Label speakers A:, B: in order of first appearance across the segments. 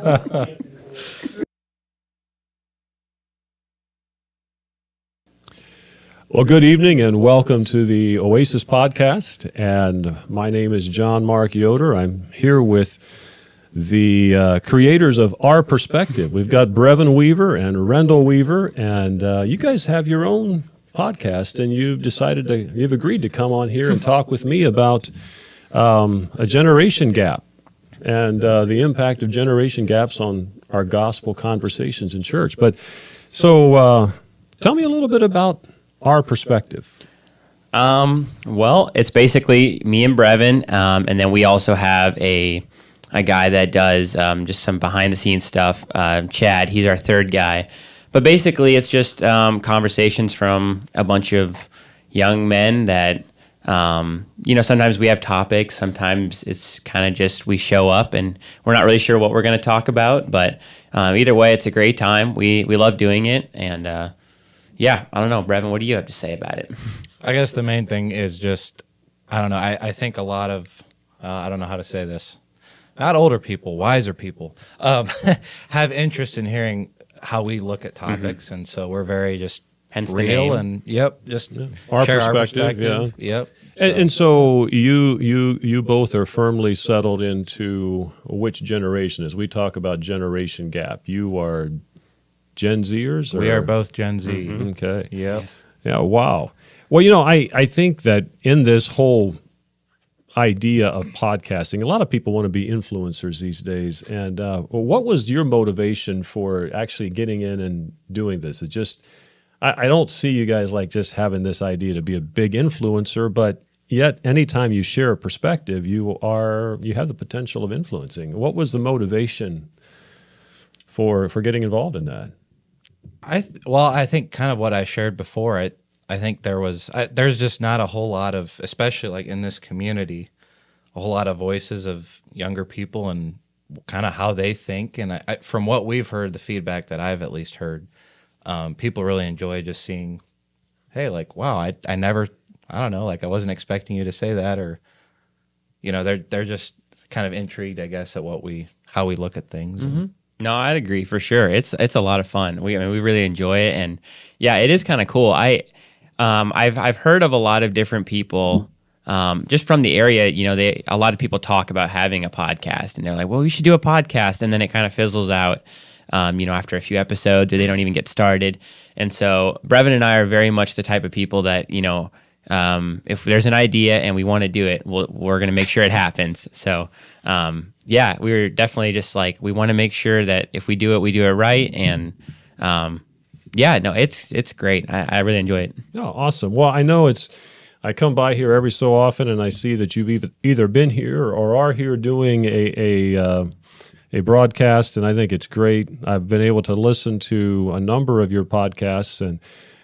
A: Well, good evening and welcome to the Oasis podcast. And my name is John Mark Yoder. I'm here with the creators of Our Perspective. We've got Brevin Weaver and Rendall Weaver, and you guys have your own podcast, and you've agreed to come on here and talk with me about a generation gap and the impact of generation gaps on our gospel conversations in church. But so tell me a little bit about Our Perspective.
B: Well, it's basically me and Brevin, and then we also have a guy that does just some behind-the-scenes stuff, Chad. He's our third guy. But basically, it's just conversations from a bunch of young men that, sometimes we have topics. Sometimes it's kind of just we show up and we're not really sure what we're going to talk about. But either way, it's a great time. We love doing it, and yeah, I don't know. Brevin, what do you have to say about it?
C: I guess the main thing is just, I don't know, I think a lot of, I don't know how to say this, not older people, wiser people, have interest in hearing how we look at topics, and so we're very just
B: Hence
C: real and,
A: Our
C: share
A: perspective,
C: our perspective.
A: yeah.
C: Yep.
A: And so you both are firmly settled into which generation? As we talk about generation gap, you are Gen Z-ers?
C: We are both Gen Z.
A: Mm-hmm. Okay.
C: Yep.
B: Yes.
A: Yeah, wow. Well, I think that in this whole idea of podcasting, a lot of people want to be influencers these days. And what was your motivation for actually getting in and doing this? It just, I don't see you guys like just having this idea to be a big influencer, but yet anytime you share a perspective, you have the potential of influencing. What was the motivation for getting involved in that?
C: I think kind of what I shared before, I think there's just not a whole lot of, especially like in this community, a whole lot of voices of younger people and kind of how they think. And from what we've heard, the feedback that I've at least heard, people really enjoy just seeing, hey, like, wow, I don't know, like I wasn't expecting you to say that, or, they're just kind of intrigued, I guess, at how we look at things.
B: Mm-hmm. No, I'd agree for sure. It's a lot of fun. We really enjoy it, and yeah, it is kind of cool. I've heard of a lot of different people just from the area. A lot of people talk about having a podcast, and they're like, "Well, we should do a podcast," and then it kind of fizzles out. After a few episodes, or they don't even get started. And so Brevin and I are very much the type of people that if there's an idea and we want to do it, we're going to make sure it happens. So. We were definitely just like, we want to make sure that if we do it right. And it's great. I really enjoy it.
A: Oh, awesome. Well, I know I come by here every so often and I see that you've either been here or are here doing a broadcast, and I think it's great. I've been able to listen to a number of your podcasts, and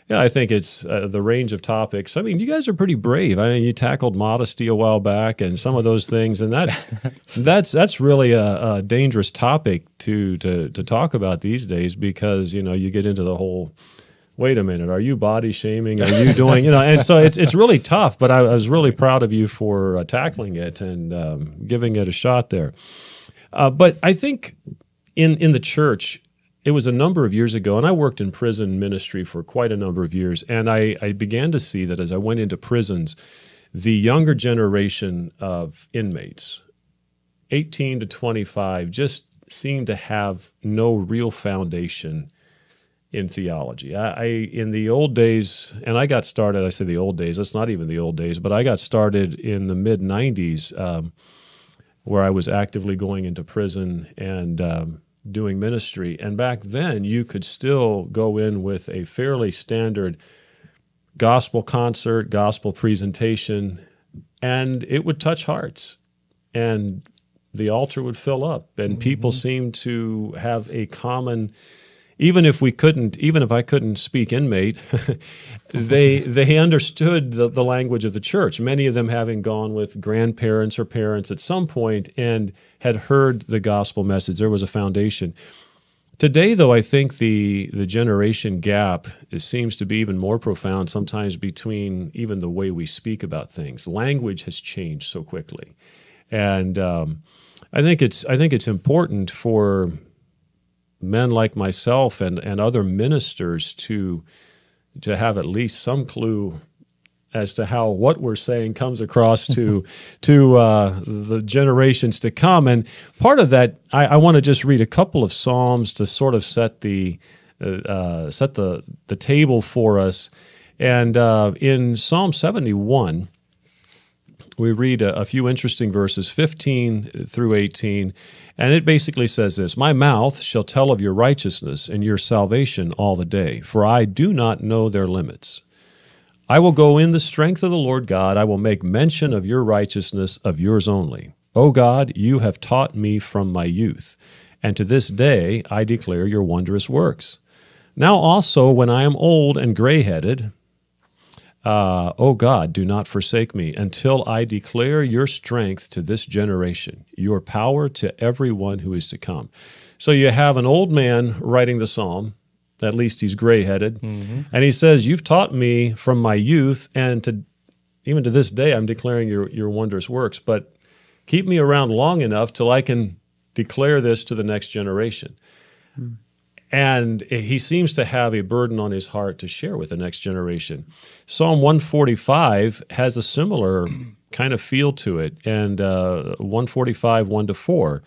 A: yeah, I think it's the range of topics. I mean, you guys are pretty brave. I mean, you tackled modesty a while back and some of those things, and that's really a dangerous topic to talk about these days, because you get into the whole, wait a minute, are you body shaming? Are you doing And so it's really tough. But I was really proud of you for tackling it and giving it a shot there. But I think in the church, it was a number of years ago, and I worked in prison ministry for quite a number of years, and I began to see that as I went into prisons, the younger generation of inmates, 18 to 25, just seemed to have no real foundation in theology. In the old days, and I got started, I say the old days, that's not even the old days, but I got started in the mid-90s where I was actively going into prison and doing ministry. And back then, you could still go in with a fairly standard gospel concert, gospel presentation, and it would touch hearts. And the altar would fill up, and people seemed to have a common, even if I couldn't speak inmate, they understood the language of the church, many of them having gone with grandparents or parents at some point and had heard the gospel message. There was a foundation. Today, though, I think the generation gap seems to be even more profound sometimes between even the way we speak about things. Language has changed so quickly. And I think it's important for men like myself and other ministers to have at least some clue as to how what we're saying comes across to the generations to come. And part of that, I want to just read a couple of Psalms to sort of set the table for us. And in Psalm 71, we read a few interesting verses, 15 through 18, and it basically says this: "My mouth shall tell of your righteousness and your salvation all the day, for I do not know their limits. I will go in the strength of the Lord God. I will make mention of your righteousness, of yours only. O God, you have taught me from my youth, and to this day I declare your wondrous works. Now also, when I am old and gray-headed, O God, do not forsake me until I declare your strength to this generation, your power to everyone who is to come." So you have an old man writing the psalm. At least he's gray-headed. Mm-hmm. And he says, "You've taught me from my youth, and even to this day I'm declaring your wondrous works, but keep me around long enough till I can declare this to the next generation." Mm. And he seems to have a burden on his heart to share with the next generation. Psalm 145 has a similar kind of feel to it, and 145, 1-4.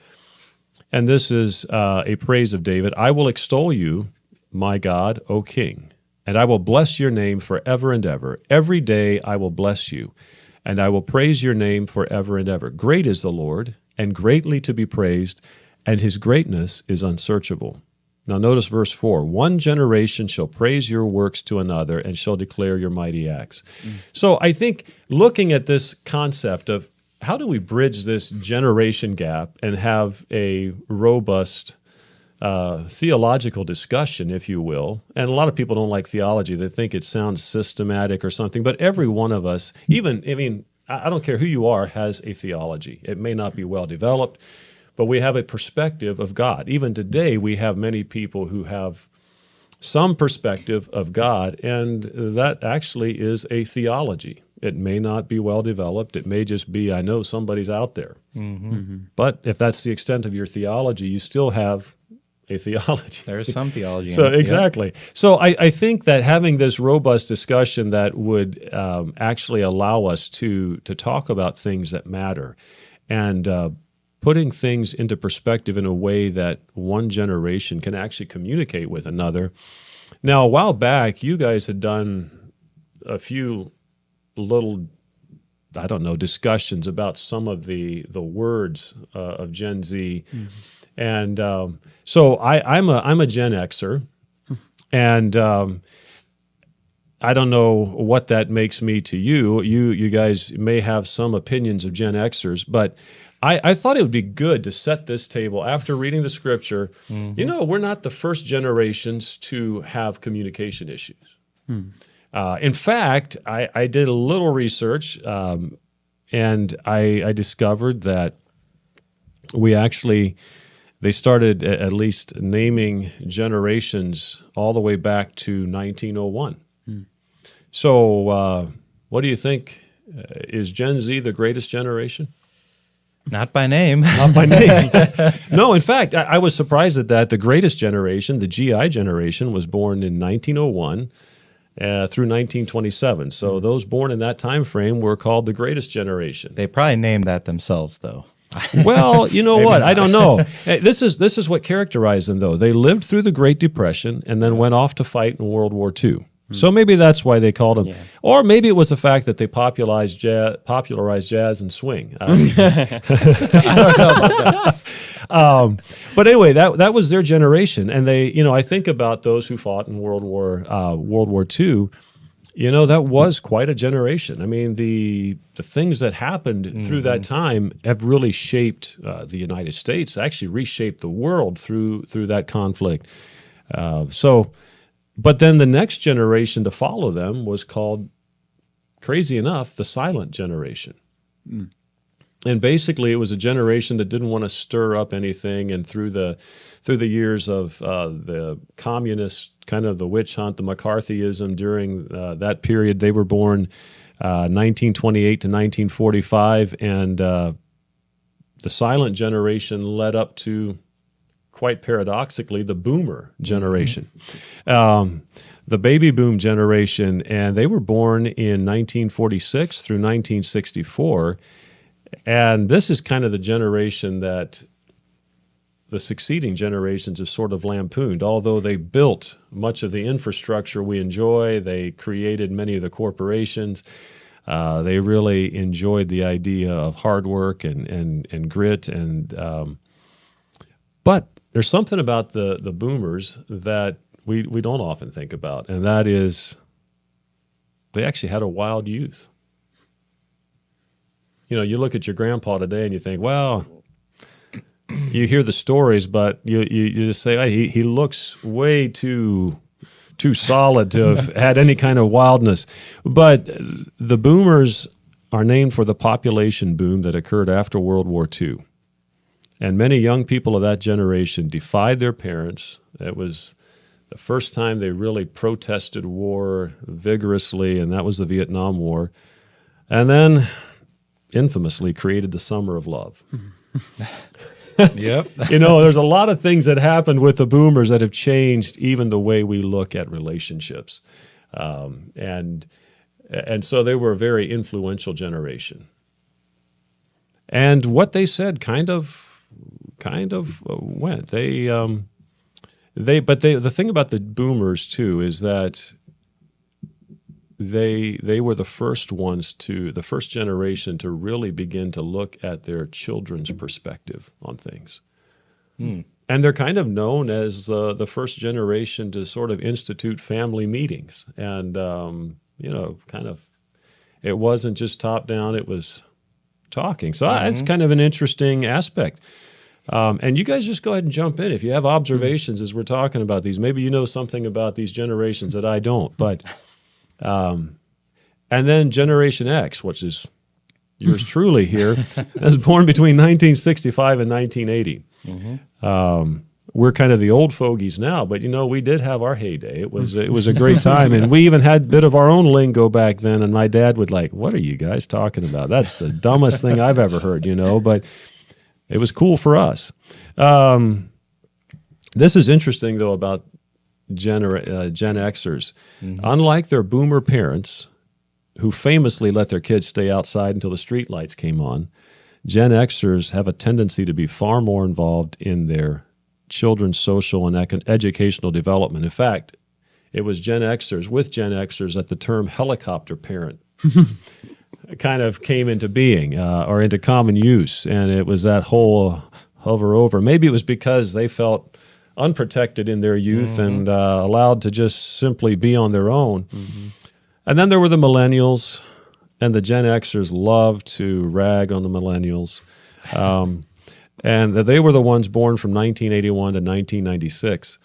A: And this is a praise of David. "I will extol you, my God, O King, and I will bless your name forever and ever. Every day I will bless you, and I will praise your name forever and ever. Great is the Lord, and greatly to be praised, and his greatness is unsearchable." Now notice verse 4, "One generation shall praise your works to another, and shall declare your mighty acts." So I think looking at this concept of how do we bridge this generation gap and have a robust theological discussion, if you will. And a lot of people don't like theology. They think it sounds systematic or something. But every one of us, I don't care who you are, has a theology. It may not be well developed, but we have a perspective of God. Even today, we have many people who have some perspective of God, and that actually is a theology. It may not be well developed. It may just be, I know somebody's out there. Mm-hmm. Mm-hmm. But if that's the extent of your theology, you still have a theology.
C: There's some theology.
A: So exactly. Yep. So I think that having this robust discussion that would actually allow us to talk about things that matter and putting things into perspective in a way that one generation can actually communicate with another. Now, a while back, you guys had done a few little, discussions about some of the words of Gen Z. Mm-hmm. And so I'm a Gen Xer, and I don't know what that makes me to you. You guys may have some opinions of Gen Xers, but I thought it would be good to set this table after reading the Scripture. Mm-hmm. We're not the first generations to have communication issues. In fact, I did a little research, and I discovered that they started at least naming generations all the way back to 1901. So what do you think? Is Gen Z the greatest generation?
C: Not by name.
A: Not by name. No, in fact, I was surprised at that. The greatest generation, the GI generation, was born in 1901 through 1927. So those born in that time frame were called the greatest generation.
C: They probably named that themselves, though.
A: Well, you know what? I don't know. Hey, this is what characterized them, though. They lived through the Great Depression and then went off to fight in World War II. So maybe that's why they called them. Yeah. Or maybe it was the fact that they popularized jazz and swing. I don't know about that. But anyway, that was their generation. And they, I think about those who fought in World War II. That was quite a generation. I mean, the things that happened through that time have really shaped the United States, actually reshaped the world through that conflict. But then the next generation to follow them was called, crazy enough, the silent generation. And basically, it was a generation that didn't want to stir up anything. And through the years of the communist kind of the witch hunt, the McCarthyism during that period, they were born 1928 to 1945, and the silent generation led up to quite paradoxically, the boomer generation. The baby boom generation, and they were born in 1946 through 1964. And this is kind of the generation that the succeeding generations have sort of lampooned. Although they built much of the infrastructure we enjoy, they created many of the corporations. They really enjoyed the idea of hard work and grit. But there's something about the boomers that we don't often think about, and that is they actually had a wild youth. You know, you look at your grandpa today and you think, well, you hear the stories, but you just say, hey, he looks way too solid to have had any kind of wildness. But the boomers are named for the population boom that occurred after World War II. And many young people of that generation defied their parents. It was the first time they really protested war vigorously, and that was the Vietnam War. And then infamously created the Summer of Love.
C: Yep.
A: You know, there's a lot of things that happened with the boomers that have changed even the way we look at relationships. And so they were a very influential generation. And what they said kind of went. The thing about the boomers too is that they were the first generation to really begin to look at their children's perspective on things. And they're kind of known as the first generation to sort of institute family meetings. And, it wasn't just top down, it was talking. So it's kind of an interesting aspect. And you guys just go ahead and jump in. If you have observations as we're talking about these, maybe you know something about these generations that I don't. But and then Generation X, which is yours truly here, was born between 1965 and 1980. We're kind of the old fogies now, but we did have our heyday. It was a great time, and we even had a bit of our own lingo back then. And my dad would like, "What are you guys talking about? That's the dumbest thing I've ever heard," But it was cool for us. This is interesting though about Gen Xers. Unlike their boomer parents, who famously let their kids stay outside until the street lights came on, Gen Xers have a tendency to be far more involved in their children's social and educational development. In fact, it was Gen Xers that the term helicopter parent kind of came into being or into common use. And it was that whole hover over. Maybe it was because they felt unprotected in their youth and allowed to just simply be on their own. And then there were the Millennials, and the Gen Xers loved to rag on the Millennials. And they were the ones born from 1981 to 1996.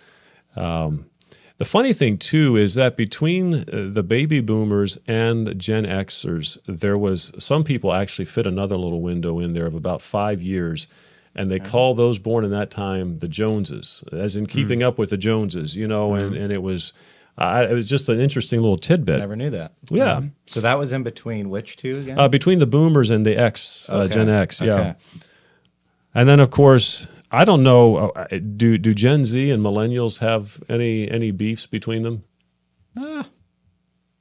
A: The funny thing, too, is that between the baby boomers and the Gen Xers, there was some people actually fit another little window in there of about 5 years. And they call those born in that time the Joneses, as in keeping up with the Joneses, and it was just an interesting little tidbit.
C: I never knew that.
A: Yeah.
C: So that was in between which two again?
A: Between the boomers and the Gen X, yeah.
C: Okay.
A: And then, of course, I don't know, do Gen Z and Millennials have any beefs between them?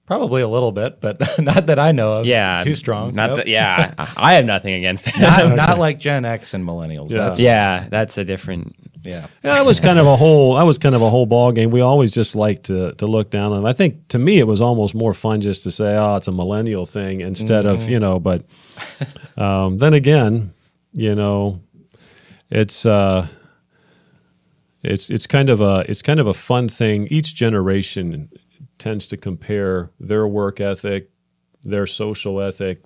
C: Probably a little bit, but not that I know of.
B: Yeah,
C: too strong.
B: I have nothing against it.
C: Not like Gen X and Millennials.
B: That's a different.
C: Yeah,
A: that was kind of a whole ball game. We always just like to look down on them. I think to me it was almost more fun just to say, "Oh, it's a millennial thing," instead of But then again, it's kind of a fun thing. Each generation tends to compare their work ethic, their social ethic.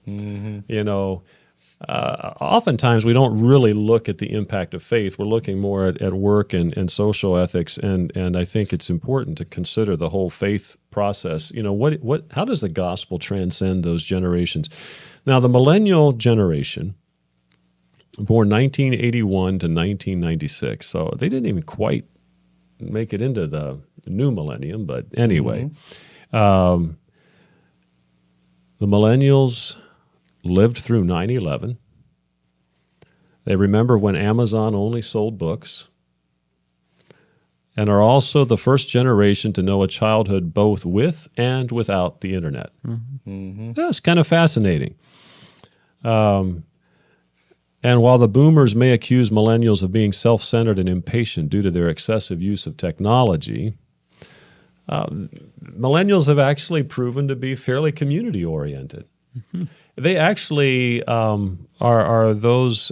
A: Oftentimes we don't really look at the impact of faith. We're looking more at work and social ethics, and I think it's important to consider the whole faith process. How does the gospel transcend those generations? Now, the millennial generation, born 1981 to 1996, so they didn't even quite make it into the new millennium, but anyway. The millennials lived through 9/11. They remember when Amazon only sold books. and are also the first generation to know a childhood both with and without the internet. That's kind of fascinating. And while the boomers may accuse millennials of being self-centered and impatient due to their excessive use of technology, millennials have actually proven to be fairly community-oriented. They actually are those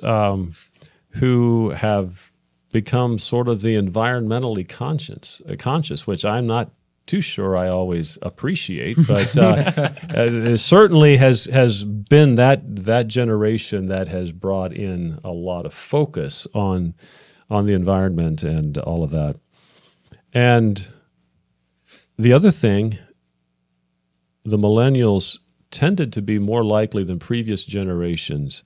A: who have become sort of the environmentally conscious, which I'm not too sure I always appreciate, but it certainly has been that generation that has brought in a lot of focus on the environment and all of that. And the other thing, the millennials tended to be more likely than previous generations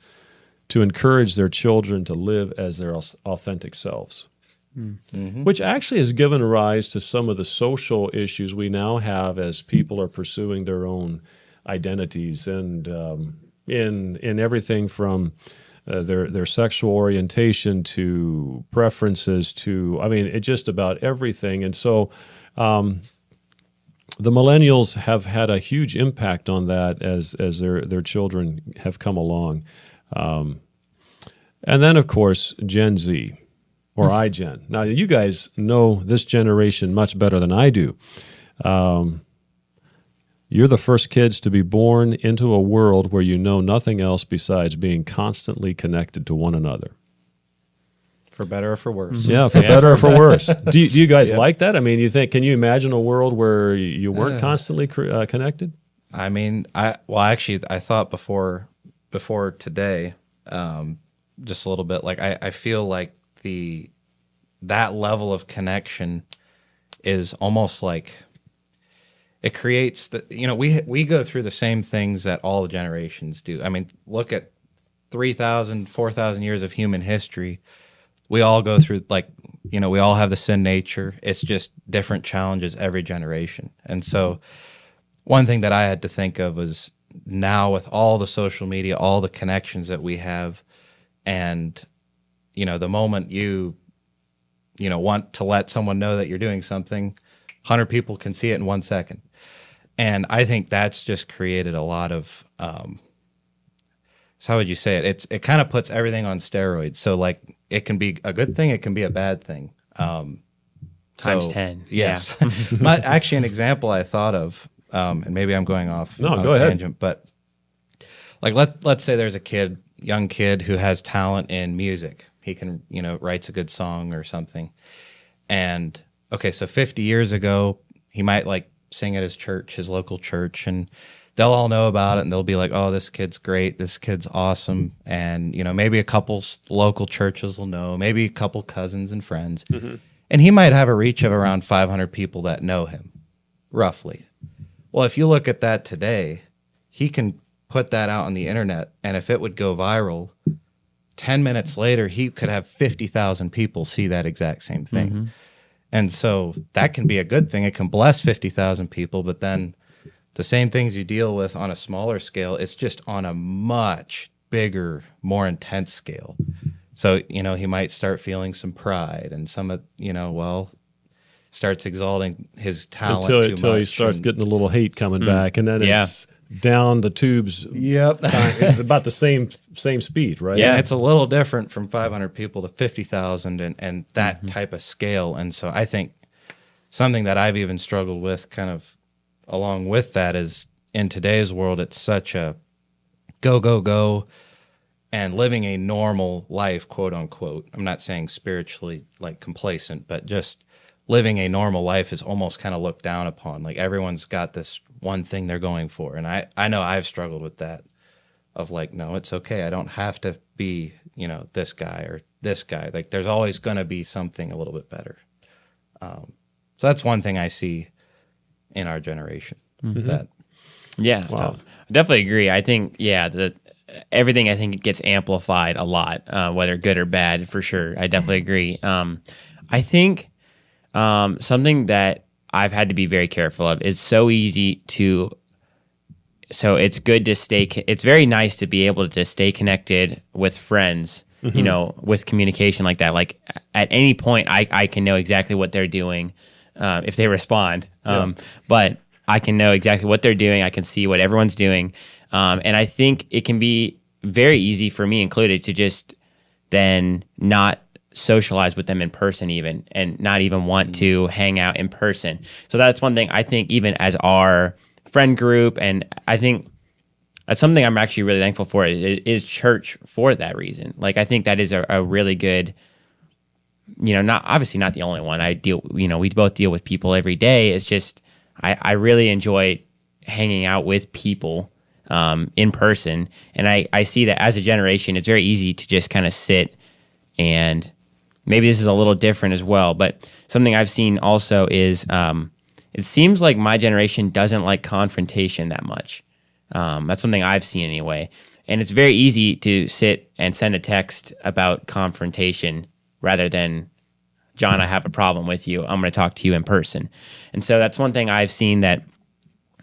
A: to encourage their children to live as their authentic selves, which actually has given rise to some of the social issues we now have as people are pursuing their own identities and in everything from their sexual orientation to preferences to, I mean, it just about everything. And so the millennials have had a huge impact on that as their children have come along. And then, of course, Gen Z or iGen. Now, you guys know this generation much better than I do. You're the first kids to be born into a world where you know nothing else besides being constantly connected to one another.
C: For better or for worse.
A: Yeah, for better or for worse. Do you guys like that? I mean, can you imagine a world where you weren't constantly connected?
C: I mean, I thought before today, just a little bit, like I feel like that level of connection is almost like it creates we go through the same things that all the generations do. I mean, look at 3,000, 4,000 years of human history. We all go through, we all have the sin nature. It's just different challenges every generation. And so one thing that I had to think of was now with all the social media, all the connections that we have, and, the moment you want to let someone know that you're doing something, 100 people can see it in 1 second. And I think that's just created a lot of, so how would you say it? It kind of puts everything on steroids. So like it can be a good thing, it can be a bad thing.
B: Times 10.
C: Yes.
B: Yeah.
C: Actually, an example I thought of, and maybe I'm going off
A: on
C: a
A: ahead.
C: tangent, but like let's say there's a young kid who has talent in music. He can, writes a good song or something. And okay, so 50 years ago, he might like sing at his local church, and they'll all know about it, and they'll be like, oh, this kid's great, this kid's awesome. And, maybe a couple local churches will know, maybe a couple cousins and friends. And he might have a reach of around 500 people that know him, roughly. Well, if you look at that today, he can put that out on the internet, and if it would go viral, 10 minutes later, he could have 50,000 people see that exact same thing. And so that can be a good thing. It can bless 50,000 people, but then the same things you deal with on a smaller scale, it's just on a much bigger, more intense scale. So, he might start feeling some pride and starts exalting his talent
A: until he starts getting a little hate coming back, and then it's down the tubes.
C: Yep.
A: About the same speed, right?
C: Yeah, it's a little different from 500 people to 50,000 and that type of scale. And so I think something that I've even struggled with kind of along with that is in today's world, it's such a go, go, go, and living a normal life, quote unquote. I'm not saying spiritually like complacent, but just living a normal life is almost kind of looked down upon. Like everyone's got this one thing they're going for. And I know I've struggled with that of like, no, it's okay. I don't have to be, this guy or this guy. Like there's always going to be something a little bit better. So that's one thing I see in our generation. That
B: I definitely agree. I think, everything I think gets amplified a lot, whether good or bad, for sure. I definitely agree. I think something that I've had to be very careful of is so it's good to it's very nice to be able to stay connected with friends you know, with communication like that. Like at any point, I can know exactly what they're doing if they respond. But I can know exactly what they're doing. I can see what everyone's doing. And I think it can be very easy for me included to just then not socialize with them in person even, and not even want to hang out in person. So that's one thing I think, even as our friend group, and I think that's something I'm actually really thankful for, is church for that reason. Like, I think that is a really good, you know, not obviously not the only one. We both deal with people every day. It's just, I really enjoy hanging out with people in person. And I see that as a generation, it's very easy to just kind of sit, and maybe this is a little different as well, but something I've seen also is it seems like my generation doesn't like confrontation that much. That's something I've seen anyway. And it's very easy to sit and send a text about confrontation rather than, John, I have a problem with you, I'm going to talk to you in person. And so that's one thing I've seen, that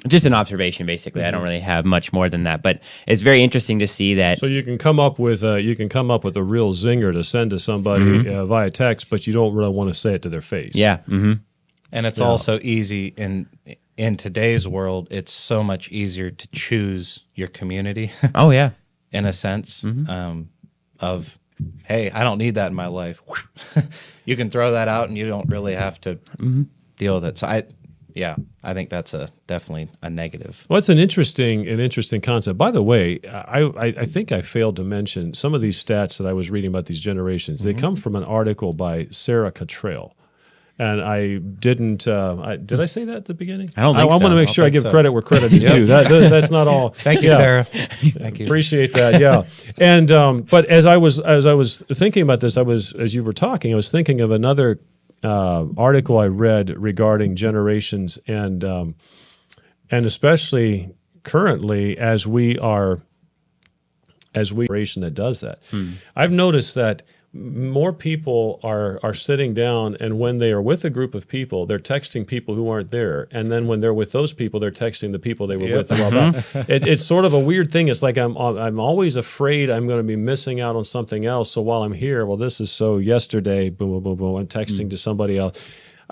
B: just an observation, basically. I don't really have much more than that, but it's very interesting to see that.
A: So you can come up with a real zinger to send to somebody via text, but you don't really want to say it to their face.
B: Yeah.
C: And it's also easy in today's world. It's so much easier to choose your community.
B: Oh yeah,
C: in a sense of, hey, I don't need that in my life. You can throw that out, and you don't really have to deal with it. So I think that's definitely a negative.
A: Well, it's an interesting concept. By the way, I think I failed to mention some of these stats that I was reading about these generations. They come from an article by Sarah Cottrell. And I didn't. Did I say that at the beginning?
B: I don't think so.
A: I want to make sure I give credit where credit is due. That's not all.
C: Thank you, Sarah. Thank you.
A: Appreciate that. Yeah. And but as I was thinking about this, as you were talking, I was thinking of another article I read regarding generations, and especially currently as we generation that does that. I've noticed that more people are sitting down, and when they are with a group of people, they're texting people who aren't there, and then when they're with those people, they're texting the people they were with. It's sort of a weird thing. It's like I'm always afraid I'm going to be missing out on something else. So while I'm here, well, this is so yesterday. Boom, boom, boom, boom. I'm texting to somebody else.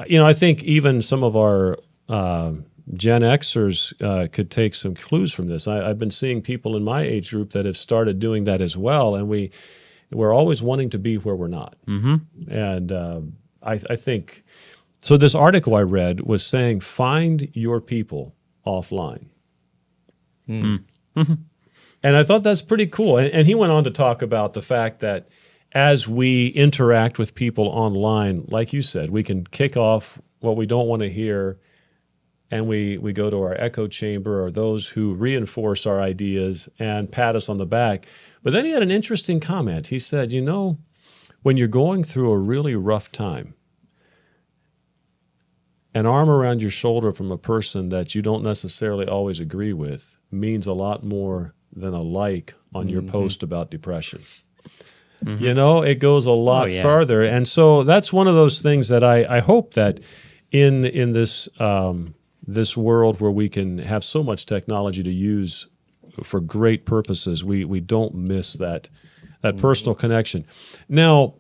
A: You know, I think even some of our Gen Xers could take some clues from this. I've been seeing people in my age group that have started doing that as well, and we're always wanting to be where we're not. And I think, so this article I read was saying, find your people offline. And I thought that's pretty cool. And he went on to talk about the fact that as we interact with people online, like you said, we can kick off what we don't want to hear, and we go to our echo chamber, or those who reinforce our ideas and pat us on the back. But then he had an interesting comment. He said, you know, when you're going through a really rough time, an arm around your shoulder from a person that you don't necessarily always agree with means a lot more than a like on your post about depression. You know, it goes a lot further. And so that's one of those things that I hope that in this this world where we can have so much technology to use for great purposes, we don't miss that personal connection. Now,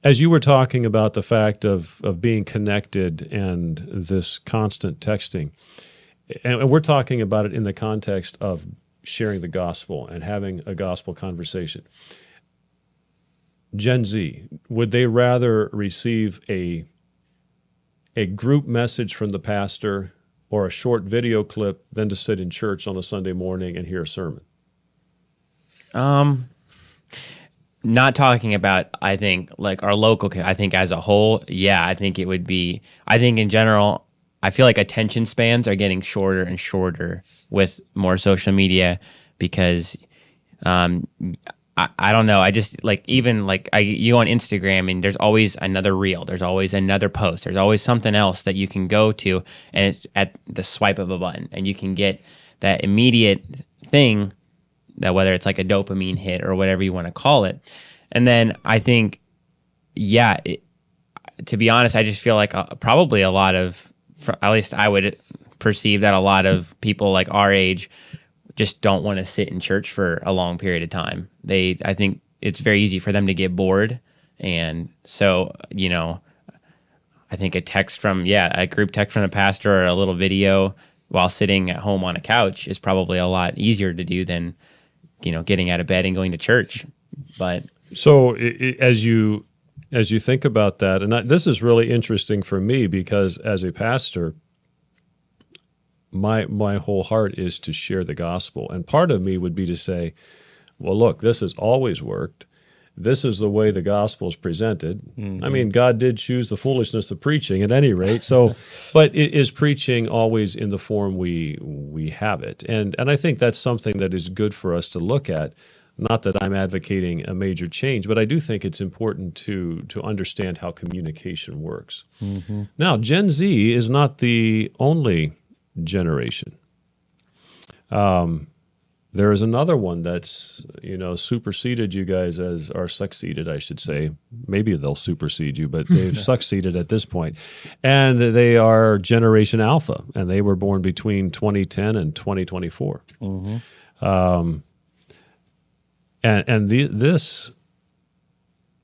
A: as you were talking about the fact of being connected and this constant texting, and we're talking about it in the context of sharing the gospel and having a gospel conversation. Gen Z, would they rather receive a group message from the pastor or a short video clip than to sit in church on a Sunday morning and hear a sermon?
B: Not talking about, I think, like our local, I think as a whole, I think it would be, I think in general, I feel like attention spans are getting shorter and shorter with more social media, because I don't know. I just like, even like you on Instagram, and there's always another reel. There's always another post. There's always something else that you can go to, and it's at the swipe of a button, and you can get that immediate thing, that whether it's like a dopamine hit or whatever you want to call it. And then I think, to be honest, I just feel like probably a lot of, at least I would perceive that a lot of people like our age just don't want to sit in church for a long period of time. I think it's very easy for them to get bored. And so, I think a group text from a pastor or a little video while sitting at home on a couch is probably a lot easier to do than, getting out of bed and going to church. But
A: so as you think about that, and this is really interesting for me because as a pastor, my whole heart is to share the gospel. And part of me would be to say, well, look, this has always worked. This is the way the gospel is presented. Mm-hmm. I mean, God did choose the foolishness of preaching at any rate. So, but is preaching always in the form we have it? And I think that's something that is good for us to look at. Not that I'm advocating a major change, but I do think it's important to understand how communication works. Mm-hmm. Now, Gen Z is not the only generation. There is another one that's, superseded you guys or succeeded, I should say. Maybe they'll supersede you, but they've succeeded at this point. And they are Generation Alpha, and they were born between 2010 and 2024. Mm-hmm. This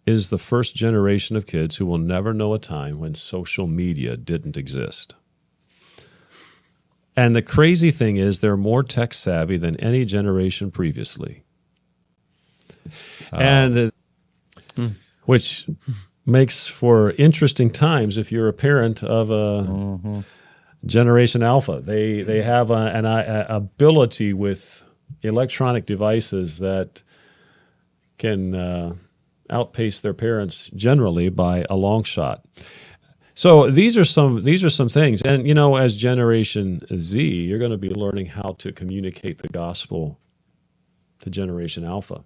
A: is the first generation of kids who will never know a time when social media didn't exist. And the crazy thing is they're more tech savvy than any generation previously. Which makes for interesting times if you're a parent of a Generation Alpha. They have an ability with electronic devices that can outpace their parents generally by a long shot. So these are some things, and as Generation Z, you're going to be learning how to communicate the gospel to Generation Alpha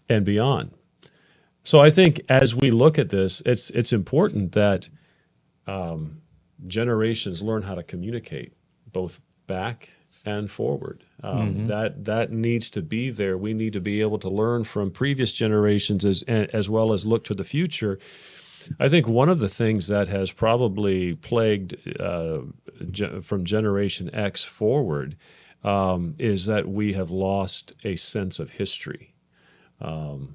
A: and beyond. So I think as we look at this, it's important that generations learn how to communicate both back and forward. That needs to be there. We need to be able to learn from previous generations as well as look to the future. I think one of the things that has probably plagued from Generation X forward is that we have lost a sense of history. And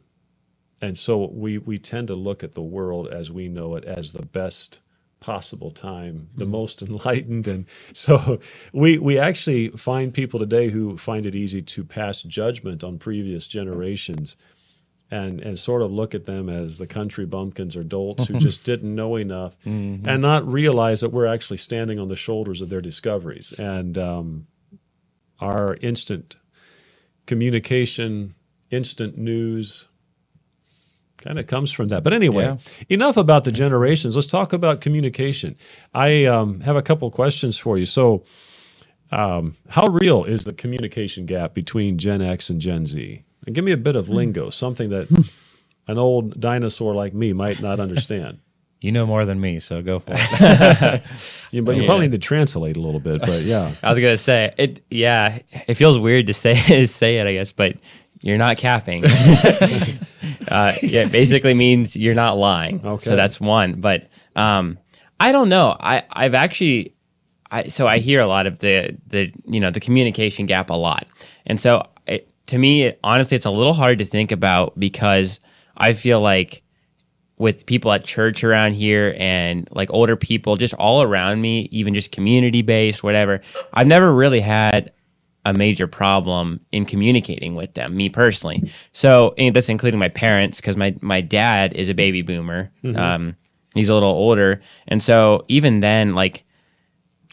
A: so we tend to look at the world as we know it as the best possible time, the most enlightened. And so we actually find people today who find it easy to pass judgment on previous generations and sort of look at them as the country bumpkins or dolts who just didn't know enough and not realize that we're actually standing on the shoulders of their discoveries. And our instant communication, instant news kind of comes from that. But anyway, enough about the generations. Let's talk about communication. I have a couple questions for you. So how real is the communication gap between Gen X and Gen Z? And give me a bit of lingo, something that an old dinosaur like me might not understand.
C: You know more than me, so go for it.
A: But you probably need to translate a little bit, but yeah.
B: I was going to say, it feels weird to say it, I guess, but you're not capping. It basically means you're not lying. Okay. So that's one. But I don't know. I've actually, so I hear a lot of the communication gap a lot. And so to me, honestly, it's a little hard to think about because I feel like with people at church around here and like older people just all around me, even just community-based, whatever, I've never really had a major problem in communicating with them, me personally. So that's including my parents because my dad is a baby boomer. Mm-hmm. He's a little older. And so even then, like...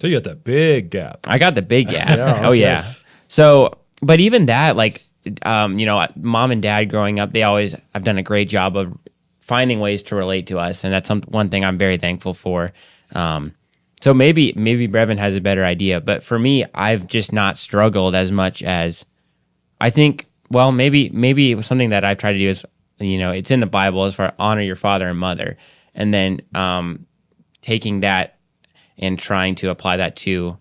A: So you got that big gap.
B: I got the big gap.
A: Yeah, okay.
B: Oh, yeah. So... But even that, like, mom and dad growing up, they always have done a great job of finding ways to relate to us, and that's one thing I'm very thankful for. So maybe Brevin has a better idea, but for me, I've just not struggled as much as I think. Well, maybe something that I've tried to do is, it's in the Bible as far honor your father and mother, and then taking that and trying to apply that to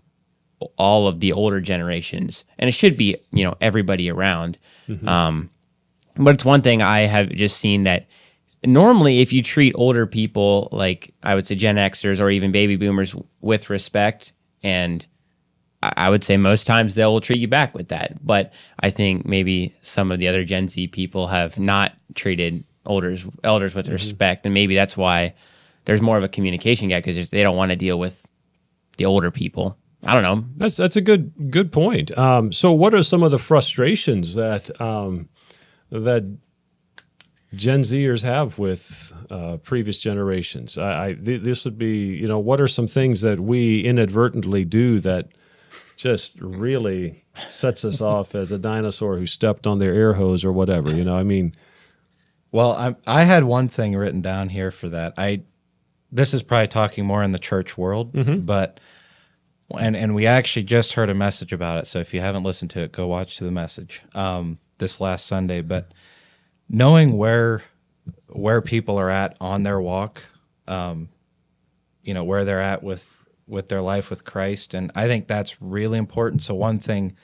B: all of the older generations, and it should be everybody around. Mm-hmm. But it's one thing I have just seen that normally if you treat older people like I would say Gen Xers or even baby boomers with respect and I would say most times they will treat you back with that. But I think maybe some of the other Gen Z people have not treated elders with respect, and maybe that's why there's more of a communication gap, because they don't want to deal with the older people. I don't know.
A: That's a good point. So what are some of the frustrations that that Gen Zers have with previous generations? This would be, what are some things that we inadvertently do that just really sets us off as a dinosaur who stepped on their air hose or whatever?
C: Well, I had one thing written down here for that. This is probably talking more in the church world, but and we actually just heard a message about it. So if you haven't listened to it, go watch the message this last Sunday. But knowing where people are at on their walk, where they're at with their life with Christ, and I think that's really important. So one thing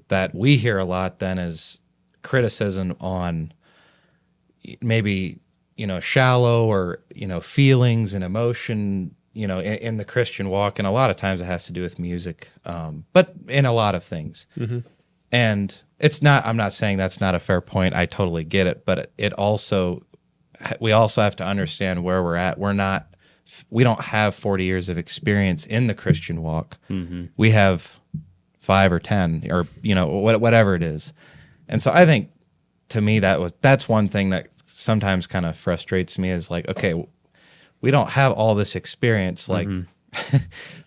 C: that we hear a lot then is criticism on maybe shallow or feelings and emotion in the Christian walk, and a lot of times it has to do with music, but in a lot of things. And I'm not saying that's not a fair point. I totally get it, but we also have to understand where we're at. We don't have 40 years of experience in the Christian walk. We have 5 or 10 or whatever it is. And so I think, to me, that's one thing that sometimes kind of frustrates me, is like, okay, we don't have all this experience, like,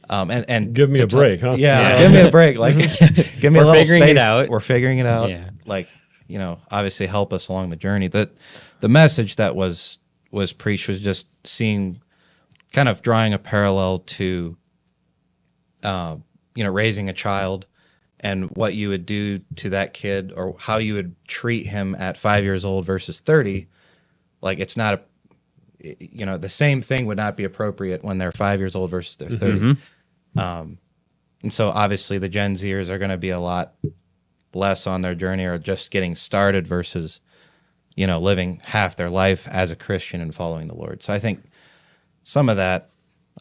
C: and
A: give me a break, huh?
C: Yeah, give me a break. Like, give me a little
B: figuring
C: space.
B: it out.
C: We're figuring it out.
B: Yeah.
C: Like, obviously help us along the journey. The message that was preached was just kind of drawing a parallel to, raising a child and what you would do to that kid, or how you would treat him at 5 years old versus 30. Like, it's not the same thing would not be appropriate when they're 5 years old versus they're 30. And so obviously the Gen Zers are going to be a lot less on their journey, or just getting started, versus, living half their life as a Christian and following the Lord. So I think some of that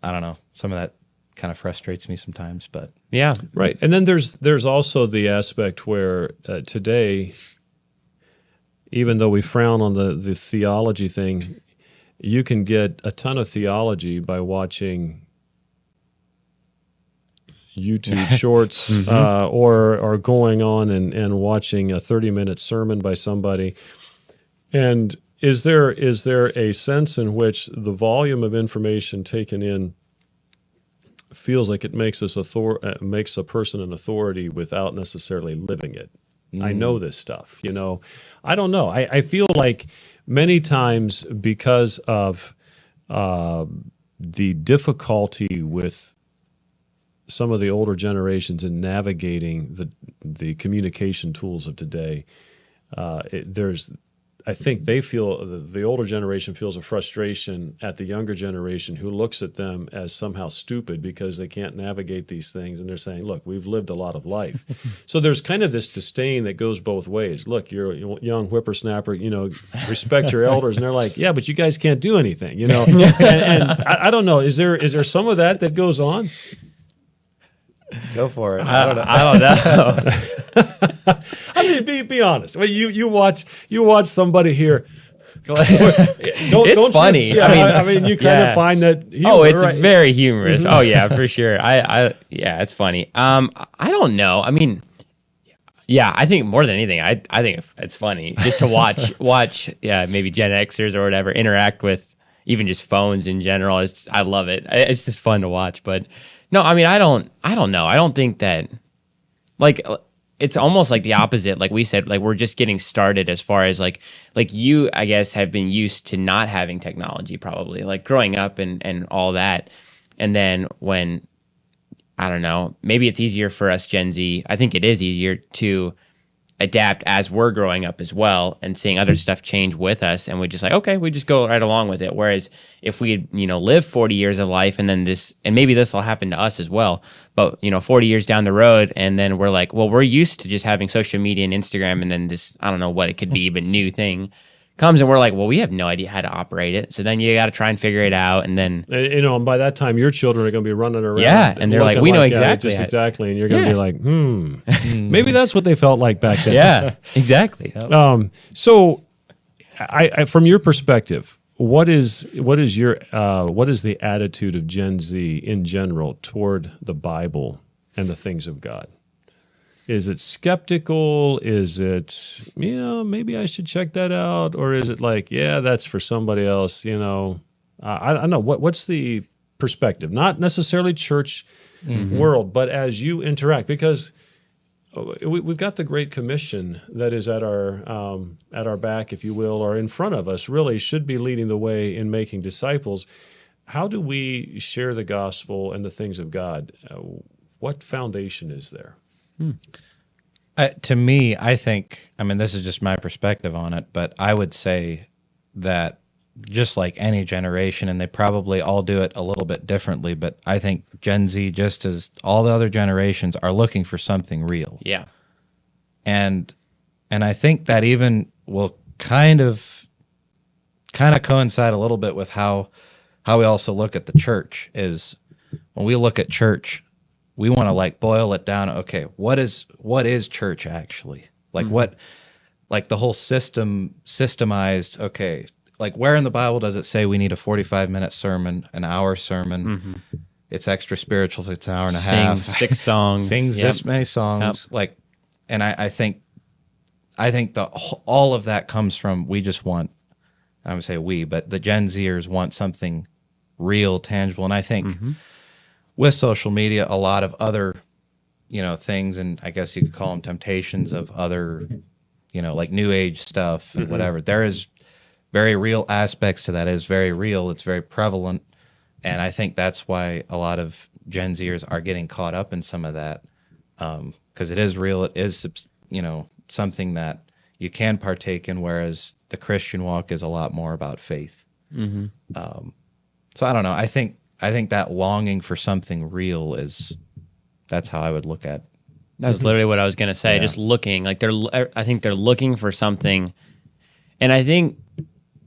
C: kind of frustrates me sometimes, but
B: yeah,
A: right. And then there's also the aspect where today, even though we frown on the theology thing, you can get a ton of theology by watching YouTube shorts, or going on and watching a 30-minute sermon by somebody. And is there a sense in which the volume of information taken in feels like it makes makes a person an authority without necessarily living it? I know this stuff, I don't know. I feel like many times, because of the difficulty with some of the older generations in navigating the communication tools of today, I think they feel, the older generation feels a frustration at the younger generation, who looks at them as somehow stupid because they can't navigate these things. And they're saying, look, we've lived a lot of life. So there's kind of this disdain that goes both ways. Look, you're a young whippersnapper, respect your elders. And they're like, yeah, but you guys can't do anything, and I don't know. Is there some of that goes on?
C: Go for it.
B: I don't know.
A: I mean, be honest. I mean, you watch somebody here.
B: It's funny.
A: I mean, you kind of find that. Humor,
B: it's
A: right?
B: very humorous. Oh yeah, for sure. It's funny. I don't know. I mean, yeah, I think more than anything, I think it's funny just to watch. Yeah, maybe Gen Xers or whatever interact with even just phones in general. I love it. It's just fun to watch. But no, I mean, I don't know. I don't think that, like, it's almost like the opposite. Like we said, like we're just getting started as far as like you, I guess, have been used to not having technology, probably, like growing up and all that. And then when, I don't know, maybe it's easier for us Gen Z. I think it is easier to adapt as we're growing up as well, and seeing other stuff change with us, and we just like, okay, we just go right along with it. Whereas if we live 40 years of life, and then maybe this will happen to us as well, but 40 years down the road, and then we're like, well, we're used to just having social media and Instagram, and then this, I don't know what it could be, but new thing comes and we're like, well, we have no idea how to operate it. So then you got to try and figure it out. And then,
A: and by that time, your children are going to be running around.
B: Yeah, and they're like,
A: looking
B: we know
A: like,
B: exactly
A: just
B: how-
A: exactly. And you're going to
B: Yeah.
A: be like, maybe that's what they felt like back then.
B: yeah, exactly.
A: So, I from your perspective, what is the attitude of Gen Z in general toward the Bible and the things of God? Is it skeptical? Is it, maybe I should check that out? Or is it like, yeah, that's for somebody else? I don't know. What's the perspective? Not necessarily church world, but as you interact, because we've got the Great Commission that is at our back, if you will, or in front of us, really should be leading the way in making disciples. How do we share the gospel and the things of God? What foundation is there?
C: To me, I think, this is just my perspective on it, but I would say that just like any generation, and they probably all do it a little bit differently, but I think Gen Z, just as all the other generations, are looking for something real.
B: Yeah.
C: And I think that even will kind of coincide a little bit with how we also look at the church. Is when we look at church, we want to like boil it down. Okay, what is church actually? Like what, like the whole systemized. Okay, like where in the Bible does it say we need a 45-minute sermon, an hour sermon? It's extra spiritual if it's an hour and a half.
B: 6 songs.
C: Sings
B: Yep.
C: this many songs. Like, and I think all of that comes from, we just want, I would say we, but the Gen Zers want something real, tangible. And I think with social media, a lot of other, things, and I guess you could call them temptations of other, like new age stuff and whatever. There is very real aspects to that. It is very real. It's very prevalent. And I think that's why a lot of Gen Zers are getting caught up in some of that, because it is real. It is, something that you can partake in, whereas the Christian walk is a lot more about faith. So I don't know. I think that longing for something real that's how I would look at.
B: That's literally what I was going to say.
C: Yeah.
B: Just looking, like I think they're looking for something. And I think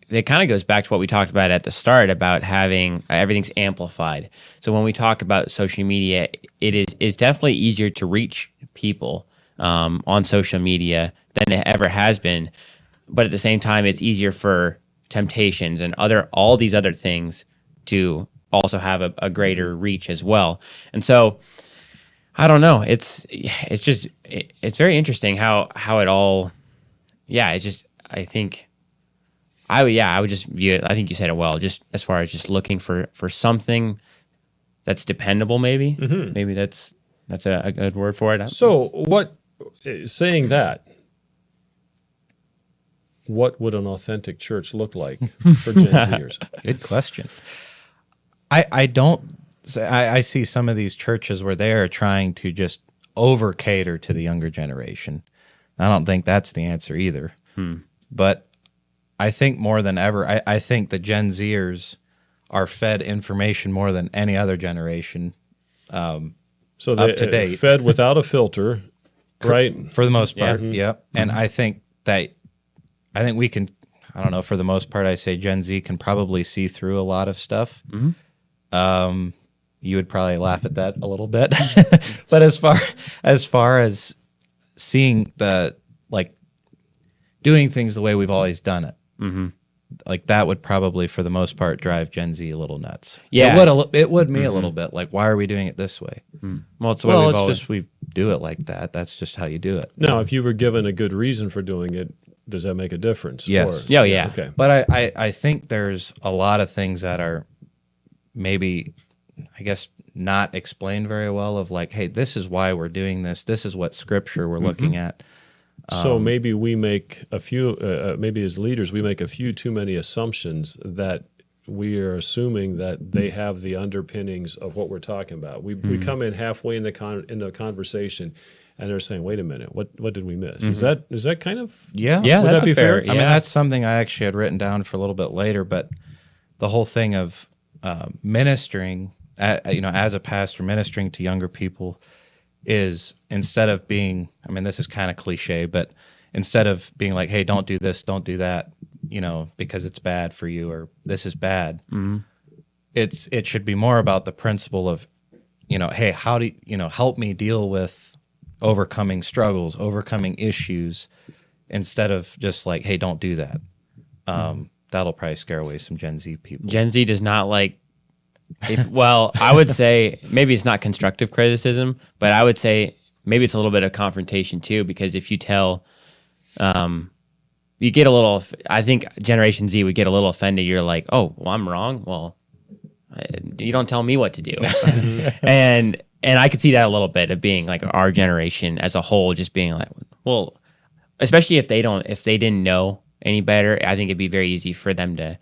B: it kind of goes back to what we talked about at the start about having everything's amplified. So when we talk about social media, it's definitely easier to reach people on social media than it ever has been. But at the same time, it's easier for temptations and all these other things to also have a greater reach as well. And so I don't know. It's very interesting how it all. Yeah, it's just I think. I would just view it. I think you said it well. Just as far as just looking for something that's dependable, maybe. Maybe that's a good word for it.
A: So, saying that, what would an authentic church look like for Gen Zers?
C: Good question. I see some of these churches where they are trying to just over cater to the younger generation. I don't think that's the answer either. But I think more than ever, I think the Gen Zers are fed information more than any other generation.
A: So
C: Up to date.
A: fed without a filter, right?
C: For the most part,
B: Yeah.
C: yep. And I think we can, I don't know, for the most part, I say Gen Z can probably see through a lot of stuff. You would probably laugh at that a little bit. But as far as seeing doing things the way we've always done it, like that would probably, for the most part, drive Gen Z a little nuts.
B: Yeah.
C: It would me a little bit. Like, why are we doing it this way?
B: Well, it's the way we've
C: it's
B: always.
C: just we do it like that. That's just how you do it.
A: Now, if you were given a good reason for doing it, does that make a difference?
C: Yes.
B: Oh, yeah.
A: Okay.
C: But I think there's a lot of things that are maybe, I guess, not explained very well, of like, hey, this is why we're doing this. This is what scripture we're looking at.
A: So maybe we make a few, maybe as leaders, we make a few too many assumptions that we are assuming that they have the underpinnings of what we're talking about. We come in halfway in the conversation, and they're saying, "Wait a minute, what did we miss?" Is that kind of
C: Yeah.
B: Yeah,
A: Would
B: that's
A: that be fair?
B: Yeah.
C: I mean, that's something I actually had written down for a little bit later, but the whole thing of ministering, as a pastor, ministering to younger people is, instead of being, I mean, this is kind of cliche, but instead of being like, hey, don't do this, don't do that, because it's bad for you, or this is bad. It should be more about the principle of, hey, how do help me deal with overcoming struggles, overcoming issues, instead of just like, hey, don't do that. That'll probably scare away some Gen Z people.
B: Gen Z does not like. Well, I would say maybe it's not constructive criticism, but I would say maybe it's a little bit of confrontation too, because if you tell, you get a little. I think Generation Z would get a little offended. You're like, oh, well, I'm wrong. Well, you don't tell me what to do, and I could see that a little bit of being like our generation as a whole, just being like, well, especially if they didn't know any better, I think it'd be very easy for them to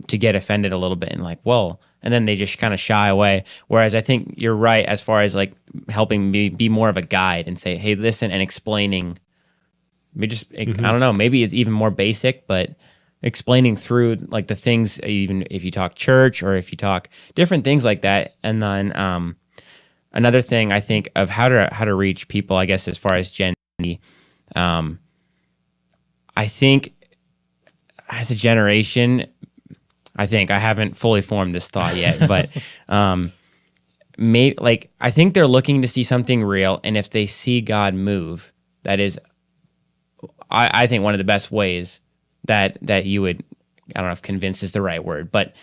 B: get offended a little bit and like, well, and then they just kind of shy away. Whereas I think you're right as far as like helping me be more of a guide and say, hey, listen, and explaining. I don't know, maybe it's even more basic, but explaining through like the things, even if you talk church or if you talk different things like that. And then another thing I think of how to reach people, I guess, as far as Gen Z, I think as a generation, I haven't fully formed this thought yet, but I think they're looking to see something real, and if they see God move, that is, I think one of the best ways that you would, I don't know if convince is the right word, but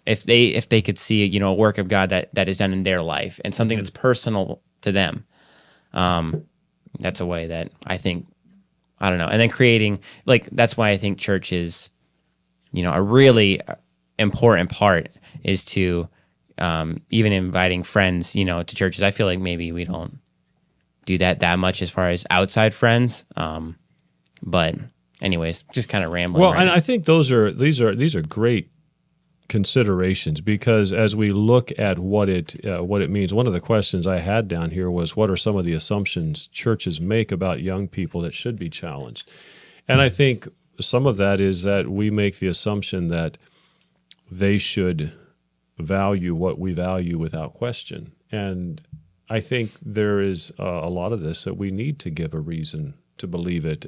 B: if they could see a work of God that is done in their life and something that's personal to them, that's a way that I think, I don't know, and then creating that's why I think church is, a really important part is to even inviting friends, to churches. I feel like maybe we don't do that much as far as outside friends, but anyways, just kind of rambling.
A: Well, and I think these are great considerations, because as we look at what it means, one of the questions I had down here was, what are some of the assumptions churches make about young people that should be challenged? And I think some of that is that we make the assumption that they should value what we value without question. And I think there is a lot of this that we need to give a reason to believe it.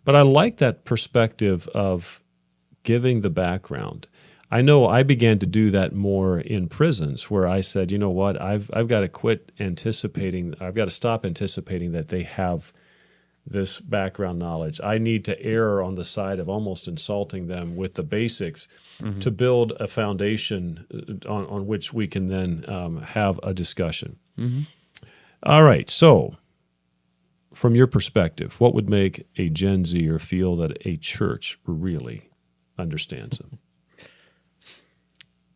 A: But I like that perspective of giving the background. I know I began to do that more in prisons, where I said, you know what, I've got to quit anticipating, I've got to stop anticipating that they have this background knowledge. I need to err on the side of almost insulting them with the basics to build a foundation on which we can then have a discussion. All right, so from your perspective, what would make a Gen Zer feel that a church really understands them?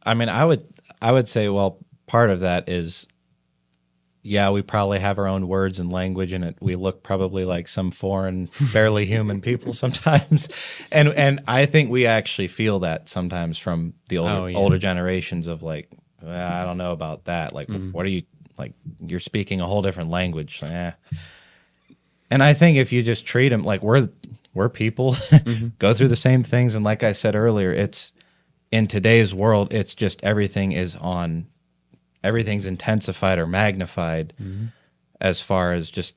C: I mean, I would say, well, part of that is, yeah, we probably have our own words and language, and we look probably like some foreign, barely human people sometimes. And I think we actually feel that sometimes from the older generations of like, I don't know about that. Like, what are you, like, you're speaking a whole different language. And I think if you just treat them like we're people, go through the same things. And like I said earlier, it's in today's world, it's just everything's intensified or magnified as far as just,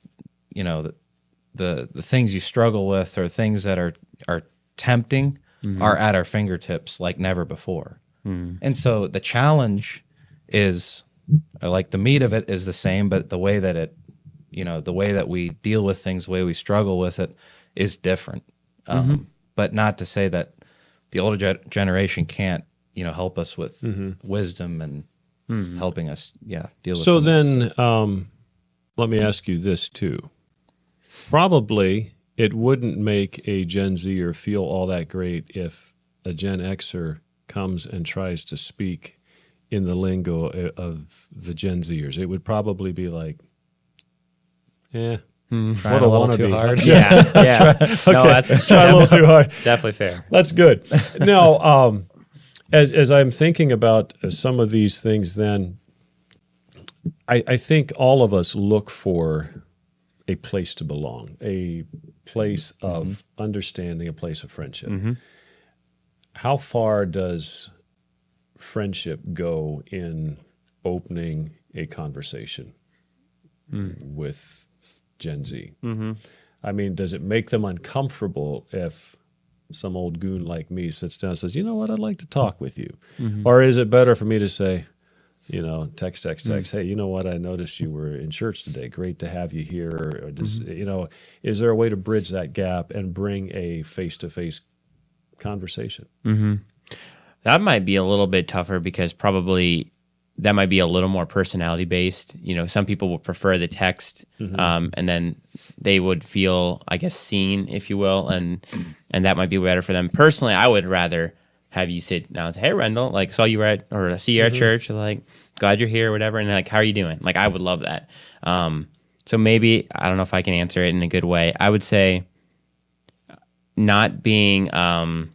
C: the things you struggle with or things that are tempting are at our fingertips like never before. And so the challenge is, like, the meat of it is the same, but the way that the way that we deal with things, the way we struggle with it is different. But not to say that the older generation can't, help us with wisdom and helping us, deal with.
A: So then, let me ask you this too. Probably it wouldn't make a Gen Zer feel all that great if a Gen Xer comes and tries to speak in the lingo of the Gen Zers. It would probably be like, what a
C: little too hard.
B: Yeah.
A: Okay.
B: No, that's
A: try a little too hard.
B: Definitely fair.
A: That's good. Now, as I'm thinking about some of these things, then I think all of us look for a place to belong, a place of understanding, a place of friendship. How far does friendship go in opening a conversation with Gen Z? I mean, does it make them uncomfortable if some old goon like me sits down and says, you know what, I'd like to talk with you? Or is it better for me to say, text, hey, you know what, I noticed you were in church today. Great to have you here. Or does, is there a way to bridge that gap and bring a face-to-face conversation?
B: That might be a little bit tougher because probably that might be a little more personality based. Some people would prefer the text, and then they would feel, I guess, seen, if you will, and that might be better for them. Personally, I would rather have you sit down and say, hey, Rendall, like, saw you I see you at church, like, glad you're here, or whatever, and like, how are you doing? Like, I would love that. So maybe, I don't know if I can answer it in a good way. I would say not being, I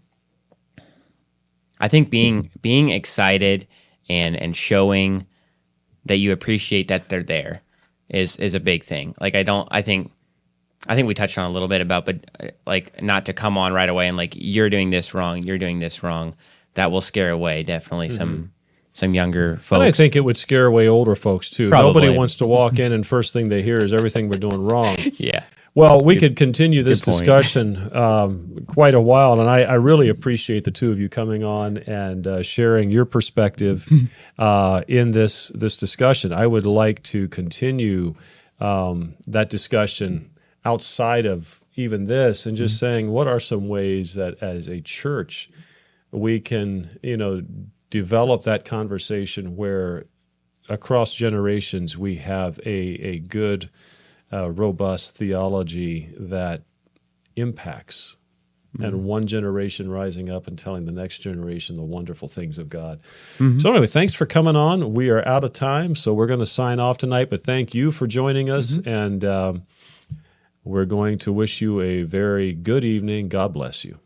B: think being excited and showing that you appreciate that they're there is a big thing. Like, I think we touched on a little bit about, but like, not to come on right away and like, you're doing this wrong. That will scare away definitely some younger folks.
A: And I think it would scare away older folks too.
B: Probably.
A: Nobody wants to walk in and first thing they hear is everything we're doing wrong.
B: Yeah.
A: Well, we could continue this discussion quite a while, and I really appreciate the two of you coming on and sharing your perspective in this discussion. I would like to continue that discussion outside of even this, and just saying, what are some ways that as a church we can, develop that conversation where across generations we have a good, robust theology that impacts, and one generation rising up and telling the next generation the wonderful things of God. So anyway, thanks for coming on. We are out of time, so we're going to sign off tonight, but thank you for joining us, and we're going to wish you a very good evening. God bless you.